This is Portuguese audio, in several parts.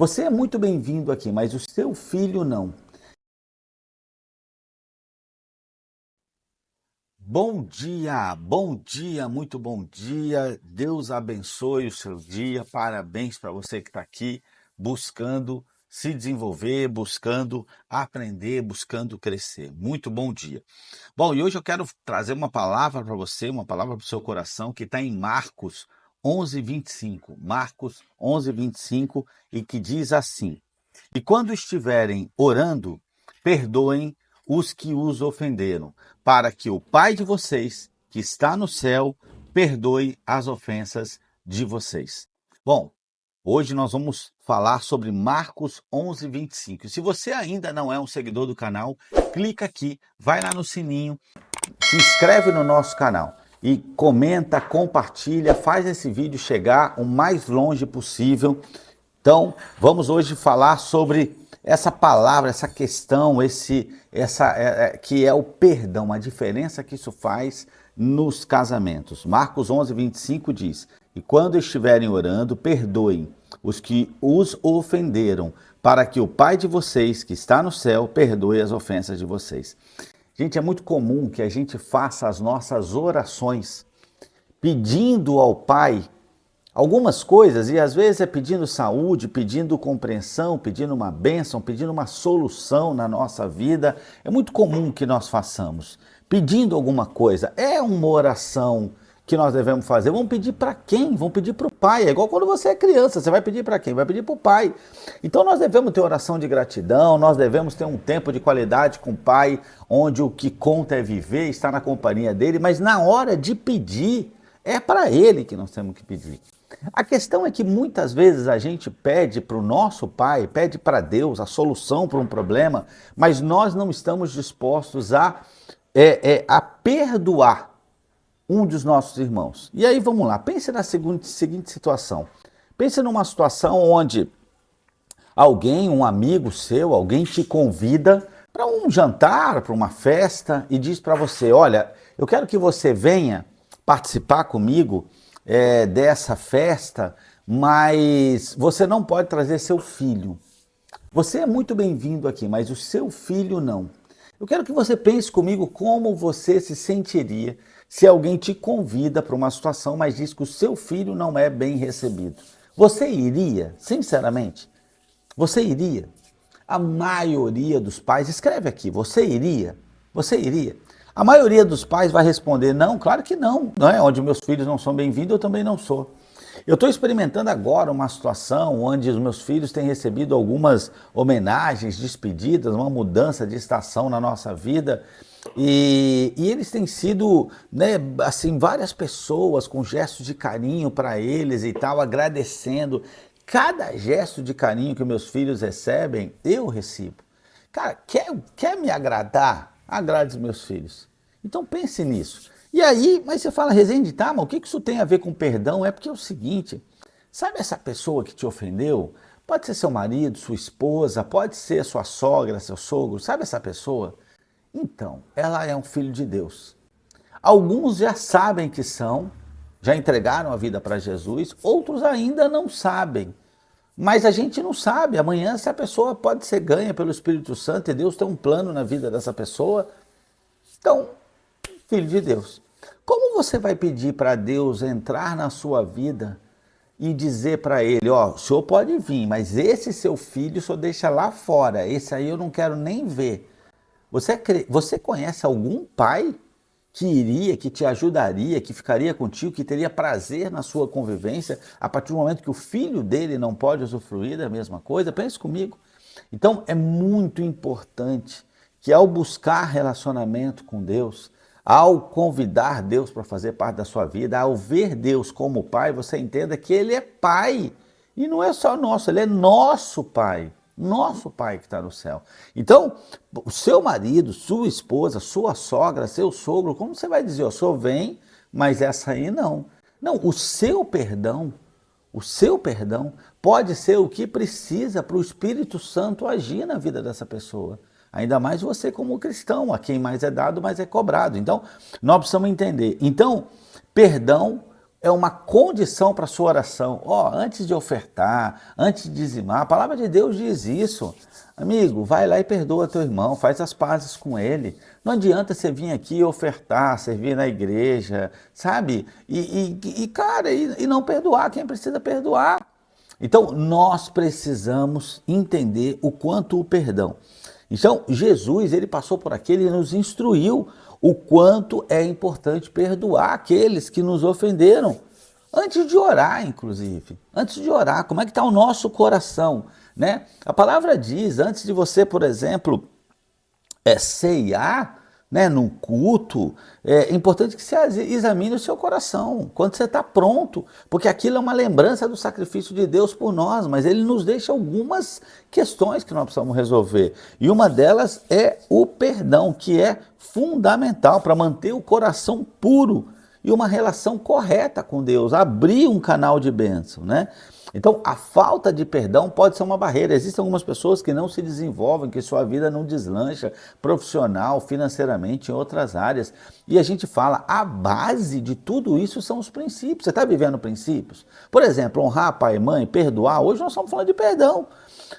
Você é muito bem-vindo aqui, mas o seu filho não. Bom dia, muito bom dia. Deus abençoe o seu dia. Parabéns para você que está aqui buscando se desenvolver, buscando aprender, buscando crescer. Muito bom dia. Bom, e hoje eu quero trazer uma palavra para você, uma palavra para o seu coração, que está em Marcos 11:25. Marcos 11:25, e que diz assim: E quando estiverem orando, perdoem os que os ofenderam, para que o Pai de vocês, que está no céu, perdoe as ofensas de vocês. Bom, hoje nós vamos falar sobre Marcos 11:25. Se você ainda não é um seguidor do canal, clica aqui, vai lá no sininho, se inscreve no nosso canal e comenta, compartilha, faz esse vídeo chegar o mais longe possível. Então, vamos hoje falar sobre essa palavra, essa questão, que é o perdão, a diferença que isso faz nos casamentos. Marcos 11:25 diz: E quando estiverem orando, perdoem os que os ofenderam, para que o Pai de vocês, que está no céu, perdoe as ofensas de vocês. Gente, é muito comum que a gente faça as nossas orações pedindo ao Pai algumas coisas, e às vezes é pedindo saúde, pedindo compreensão, pedindo uma bênção, pedindo uma solução na nossa vida. É muito comum que nós façamos, pedindo alguma coisa. É uma oração que nós devemos fazer. Vamos pedir para quem? Vamos pedir para o Pai. É igual quando você é criança, você vai pedir para quem? Vai pedir para o Pai. Então nós devemos ter oração de gratidão, nós devemos ter um tempo de qualidade com o Pai, onde o que conta é viver, estar na companhia dele, mas na hora de pedir, é para Ele que nós temos que pedir. A questão é que muitas vezes a gente pede para o nosso Pai, pede para Deus a solução para um problema, mas nós não estamos dispostos a perdoar um dos nossos irmãos. E aí vamos lá, pense na seguinte situação. Pense numa situação onde alguém, um amigo seu, alguém te convida para um jantar, para uma festa e diz para você: olha, eu quero que você venha participar comigo dessa festa, mas você não pode trazer seu filho. Você é muito bem-vindo aqui, mas o seu filho não. Eu quero que você pense comigo como você se sentiria se alguém te convida para uma situação, mas diz que o seu filho não é bem recebido. Você iria, sinceramente? Você iria? A maioria dos pais, escreve aqui, você iria? Você iria? A maioria dos pais vai responder: não, claro que não, não é? Onde meus filhos não são bem-vindos, eu também não sou. Eu estou experimentando agora uma situação onde os meus filhos têm recebido algumas homenagens, despedidas, uma mudança de estação na nossa vida, e eles têm sido, né, assim, várias pessoas com gestos de carinho para eles e tal, agradecendo. Cada gesto de carinho que meus filhos recebem, eu recebo. Cara, quer me agradar? Agrade os meus filhos. Então pense nisso. E aí, mas você fala: Rezende, tá, mas o que isso tem a ver com perdão? É porque é o seguinte, sabe essa pessoa que te ofendeu? Pode ser seu marido, sua esposa, pode ser sua sogra, seu sogro, sabe essa pessoa? Então, ela é um filho de Deus. Alguns já sabem que são, já entregaram a vida para Jesus, outros ainda não sabem. Mas a gente não sabe, amanhã se a pessoa pode ser ganha pelo Espírito Santo e Deus tem um plano na vida dessa pessoa. Então, filho de Deus, como você vai pedir para Deus entrar na sua vida e dizer para ele: ó, o senhor pode vir, mas esse seu filho o senhor deixa lá fora, esse aí eu não quero nem ver. Você conhece algum pai que iria, que te ajudaria, que ficaria contigo, que teria prazer na sua convivência, a partir do momento que o filho dele não pode usufruir da mesma coisa? Pense comigo. Então é muito importante que, ao buscar relacionamento com Deus, ao convidar Deus para fazer parte da sua vida, ao ver Deus como Pai, você entenda que Ele é Pai. E não é só nosso, Ele é nosso Pai. Nosso Pai que está no céu. Então, o seu marido, sua esposa, sua sogra, seu sogro, como você vai dizer: o senhor vem, mas essa aí não. Não, o seu perdão pode ser o que precisa para o Espírito Santo agir na vida dessa pessoa. Ainda mais você como cristão, a quem mais é dado, mais é cobrado. Então, nós precisamos entender. Então, perdão é uma condição para a sua oração. Antes de ofertar, antes de dizimar, a palavra de Deus diz isso. Amigo, vai lá e perdoa teu irmão, faz as pazes com ele. Não adianta você vir aqui ofertar, servir na igreja, sabe? Cara, não perdoar quem precisa perdoar. Então, nós precisamos entender o quanto o perdão. Então, Jesus, ele passou por aqui, ele nos instruiu o quanto é importante perdoar aqueles que nos ofenderam. Antes de orar, inclusive. Antes de orar, como é que está o nosso coração? Né? A palavra diz, antes de você, por exemplo, ceiar, né, num culto, é importante que você examine o seu coração, quando você está pronto, porque aquilo é uma lembrança do sacrifício de Deus por nós, mas ele nos deixa algumas questões que nós precisamos resolver, e uma delas é o perdão, que é fundamental para manter o coração puro e uma relação correta com Deus, abrir um canal de bênção, né? Então, a falta de perdão pode ser uma barreira. Existem algumas pessoas que não se desenvolvem, que sua vida não deslancha profissional, financeiramente, em outras áreas. E a gente fala, a base de tudo isso são os princípios. Você está vivendo princípios? Por exemplo, honrar pai e mãe, perdoar. Hoje nós estamos falando de perdão,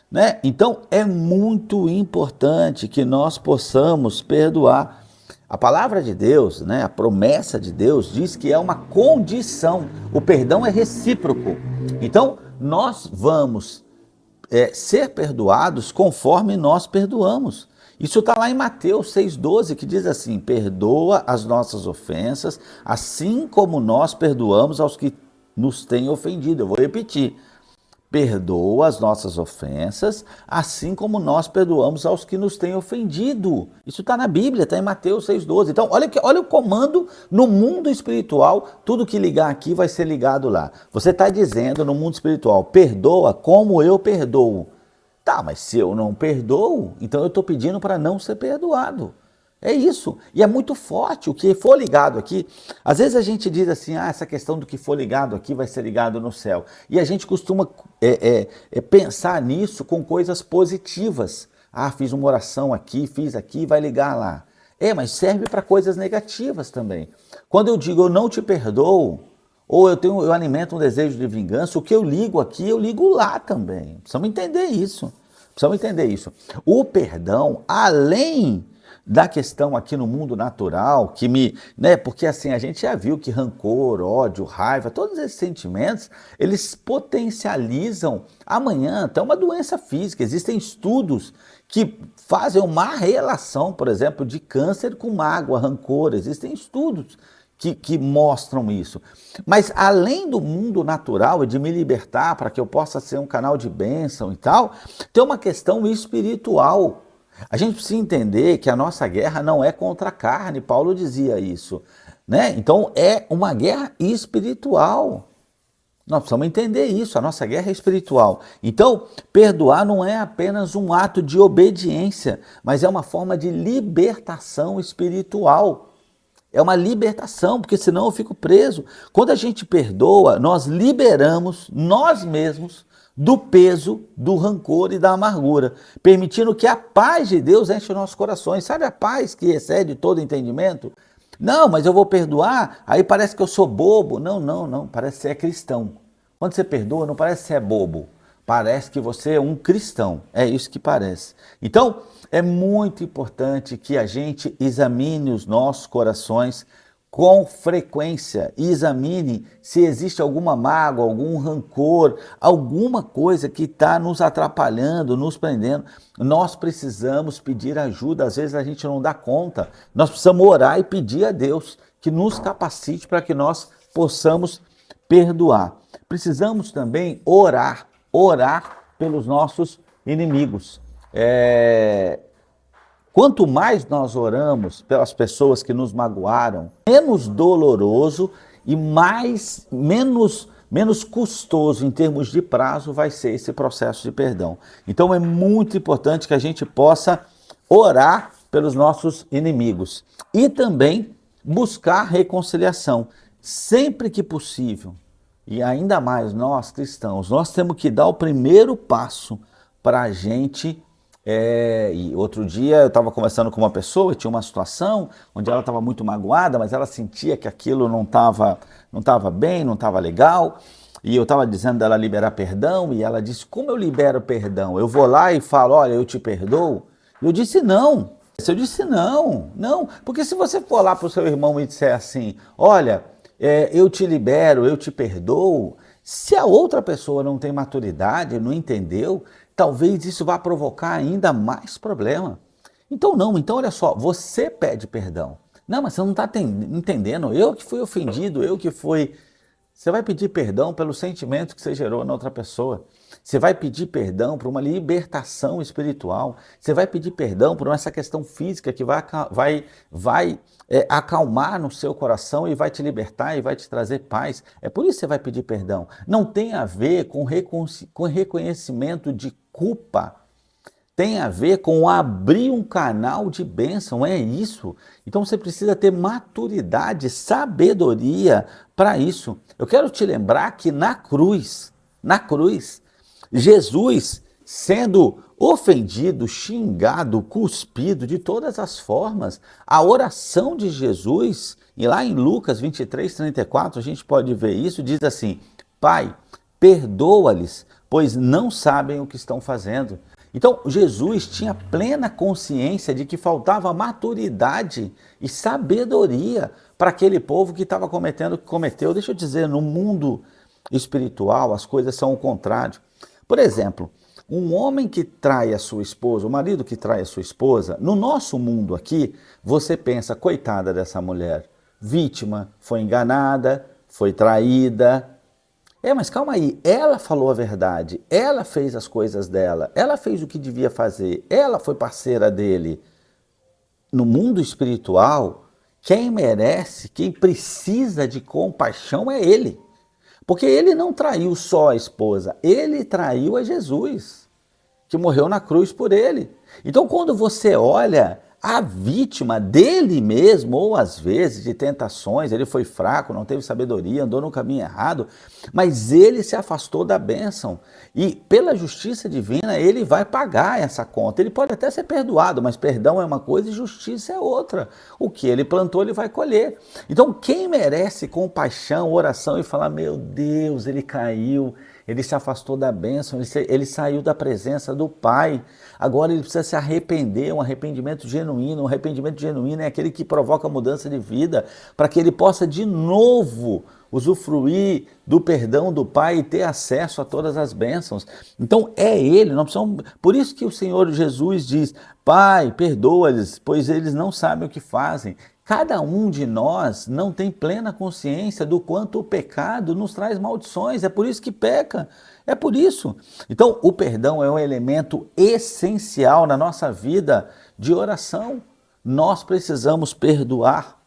né? Então, é muito importante que nós possamos perdoar. A palavra de Deus, né, a promessa de Deus diz que é uma condição. O perdão é recíproco. Então, nós vamos ser perdoados conforme nós perdoamos. Isso está lá em Mateus 6,12, que diz assim, perdoa as nossas ofensas, assim como nós perdoamos aos que nos têm ofendido. Eu vou repetir. Perdoa as nossas ofensas, assim como nós perdoamos aos que nos têm ofendido. Isso está na Bíblia, está em Mateus 6,12. Então, olha o comando no mundo espiritual, tudo que ligar aqui vai ser ligado lá. Você está dizendo no mundo espiritual, perdoa como eu perdoo. Tá, mas se eu não perdoo, então eu estou pedindo para não ser perdoado. É isso, e é muito forte o que for ligado aqui. Às vezes a gente diz assim, essa questão do que for ligado aqui vai ser ligado no céu. E a gente costuma pensar nisso com coisas positivas. Fiz uma oração aqui, fiz aqui, vai ligar lá. Mas serve para coisas negativas também. Quando eu digo eu não te perdoo, ou eu alimento um desejo de vingança, o que eu ligo aqui, eu ligo lá também. Precisamos entender isso. O perdão, além da questão aqui no mundo natural, porque assim, a gente já viu que rancor, ódio, raiva, todos esses sentimentos, eles potencializam amanhã até uma doença física. Existem estudos que fazem uma relação, por exemplo, de câncer com mágoa, rancor. Existem estudos que mostram isso. Mas além do mundo natural e de me libertar para que eu possa ser um canal de bênção e tal, tem uma questão espiritual. A gente precisa entender que a nossa guerra não é contra a carne, Paulo dizia isso, né? Então é uma guerra espiritual. Nós precisamos entender isso, a nossa guerra é espiritual. Então, perdoar não é apenas um ato de obediência, mas é uma forma de libertação espiritual. É uma libertação, porque senão eu fico preso. Quando a gente perdoa, nós liberamos nós mesmos do peso, do rancor e da amargura, permitindo que a paz de Deus enche os nossos corações. Sabe a paz que excede todo entendimento? Não, mas eu vou perdoar, aí parece que eu sou bobo. Não, parece que você é cristão. Quando você perdoa, não parece que você é bobo, parece que você é um cristão, é isso que parece. Então, é muito importante que a gente examine os nossos corações com frequência, e examine se existe alguma mágoa, algum rancor, alguma coisa que está nos atrapalhando, nos prendendo. Nós precisamos pedir ajuda, às vezes a gente não dá conta. Nós precisamos orar e pedir a Deus que nos capacite para que nós possamos perdoar. Precisamos também orar pelos nossos inimigos. Quanto mais nós oramos pelas pessoas que nos magoaram, menos doloroso e menos custoso em termos de prazo vai ser esse processo de perdão. Então é muito importante que a gente possa orar pelos nossos inimigos e também buscar reconciliação. Sempre que possível, e ainda mais nós cristãos, nós temos que dar o primeiro passo para a gente E outro dia eu estava conversando com uma pessoa e tinha uma situação onde ela estava muito magoada, mas ela sentia que aquilo não tava bem, não estava legal. E eu estava dizendo dela liberar perdão e ela disse, como eu libero perdão? Eu vou lá e falo, olha, eu te perdoo? Eu disse, não. Eu disse, não, não. Porque se você for lá para o seu irmão e disser assim, olha, eu te libero, eu te perdoo, se a outra pessoa não tem maturidade, não entendeu, talvez isso vá provocar ainda mais problema. Então não, então olha só, você pede perdão. Não, mas você não está entendendo, eu que fui ofendido, eu que fui... Você vai pedir perdão pelo sentimento que você gerou na outra pessoa. Você vai pedir perdão por uma libertação espiritual. Você vai pedir perdão por essa questão física que vai acalmar no seu coração e vai te libertar e vai te trazer paz. É por isso que você vai pedir perdão. Não tem a ver com reconhecimento de culpa. Tem a ver com abrir um canal de bênção, é isso. Então você precisa ter maturidade, sabedoria para isso. Eu quero te lembrar que na cruz, Jesus sendo ofendido, xingado, cuspido de todas as formas, a oração de Jesus, e lá em Lucas 23:34, a gente pode ver isso, diz assim, Pai, perdoa-lhes, pois não sabem o que estão fazendo. Então, Jesus tinha plena consciência de que faltava maturidade e sabedoria para aquele povo que estava cometendo o que cometeu. Deixa eu dizer, no mundo espiritual as coisas são o contrário. Por exemplo, um homem que trai a sua esposa, o marido que trai a sua esposa, no nosso mundo aqui, você pensa, coitada dessa mulher, vítima, foi enganada, foi traída. Mas calma aí, ela falou a verdade, ela fez as coisas dela, ela fez o que devia fazer, ela foi parceira dele. No mundo espiritual, quem merece, quem precisa de compaixão é ele. Porque ele não traiu só a esposa, ele traiu a Jesus, que morreu na cruz por ele. Então quando você olha a vítima dele mesmo, ou às vezes de tentações, ele foi fraco, não teve sabedoria, andou no caminho errado, mas ele se afastou da bênção. E pela justiça divina, ele vai pagar essa conta. Ele pode até ser perdoado, mas perdão é uma coisa e justiça é outra. O que ele plantou, ele vai colher. Então, quem merece compaixão, oração e falar, meu Deus, ele caiu, ele se afastou da bênção, ele saiu da presença do Pai. Agora ele precisa se arrepender, um arrependimento genuíno. Um arrependimento genuíno é aquele que provoca mudança de vida, para que ele possa de novo usufruir do perdão do Pai e ter acesso a todas as bênçãos. Então é ele, nós precisamos, por isso que o Senhor Jesus diz, Pai, perdoa-lhes, pois eles não sabem o que fazem. Cada um de nós não tem plena consciência do quanto o pecado nos traz maldições, é por isso que peca, é por isso. Então, o perdão é um elemento essencial na nossa vida de oração. Nós precisamos perdoar.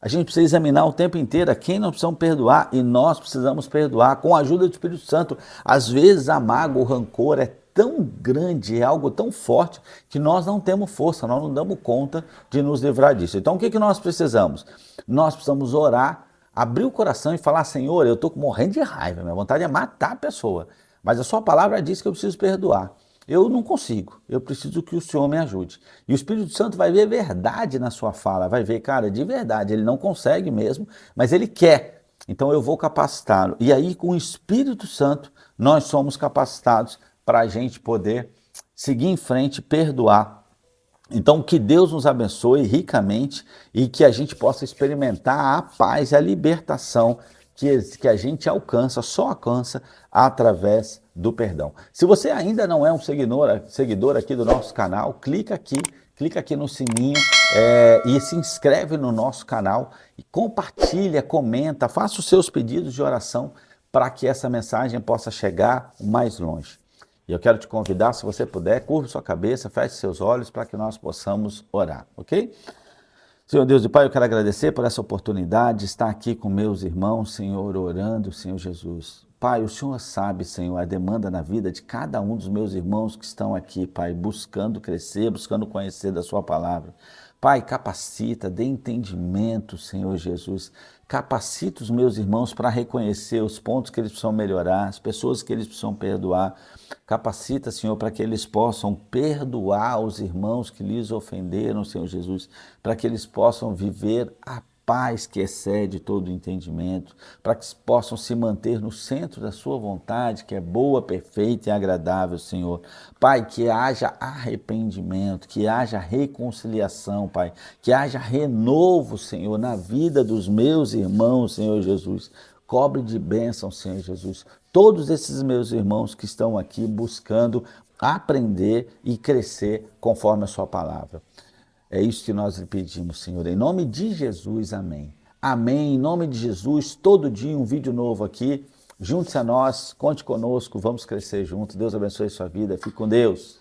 A gente precisa examinar o tempo inteiro a quem nós precisamos perdoar e nós precisamos perdoar com a ajuda do Espírito Santo. Às vezes a mágoa, o rancor é tão grande, é algo tão forte que nós não temos força, nós não damos conta de nos livrar disso. Então o que nós precisamos? Nós precisamos orar, abrir o coração e falar, Senhor, eu estou morrendo de raiva, minha vontade é matar a pessoa, mas a sua palavra diz que eu preciso perdoar. Eu não consigo, eu preciso que o Senhor me ajude. E o Espírito Santo vai ver verdade na sua fala, vai ver, cara, de verdade, ele não consegue mesmo, mas ele quer. Então eu vou capacitá-lo. E aí com o Espírito Santo nós somos capacitados para a gente poder seguir em frente, perdoar. Então que Deus nos abençoe ricamente e que a gente possa experimentar a paz e a libertação que a gente alcança, só alcança através do perdão. Se você ainda não é um seguidor aqui do nosso canal, clica aqui no sininho e se inscreve no nosso canal e compartilha, comenta, faça os seus pedidos de oração para que essa mensagem possa chegar mais longe. E eu quero te convidar, se você puder, curva sua cabeça, feche seus olhos para que nós possamos orar, ok? Senhor Deus e Pai, eu quero agradecer por essa oportunidade de estar aqui com meus irmãos, Senhor, orando, Senhor Jesus. Pai, o Senhor sabe, Senhor, a demanda na vida de cada um dos meus irmãos que estão aqui, Pai, buscando crescer, buscando conhecer da sua palavra. Pai, capacita, dê entendimento, Senhor Jesus. Capacita os meus irmãos para reconhecer os pontos que eles precisam melhorar, as pessoas que eles precisam perdoar. Capacita, Senhor, para que eles possam perdoar os irmãos que lhes ofenderam, Senhor Jesus, para que eles possam viver a paz que excede todo entendimento, para que possam se manter no centro da sua vontade, que é boa, perfeita e agradável, Senhor. Pai, que haja arrependimento, que haja reconciliação, Pai, que haja renovo, Senhor, na vida dos meus irmãos, Senhor Jesus. Cobre de bênção, Senhor Jesus, todos esses meus irmãos que estão aqui buscando aprender e crescer conforme a sua palavra. É isso que nós lhe pedimos, Senhor, em nome de Jesus, amém. Amém, em nome de Jesus, todo dia um vídeo novo aqui. Junte-se a nós, conte conosco, vamos crescer juntos. Deus abençoe a sua vida, fique com Deus.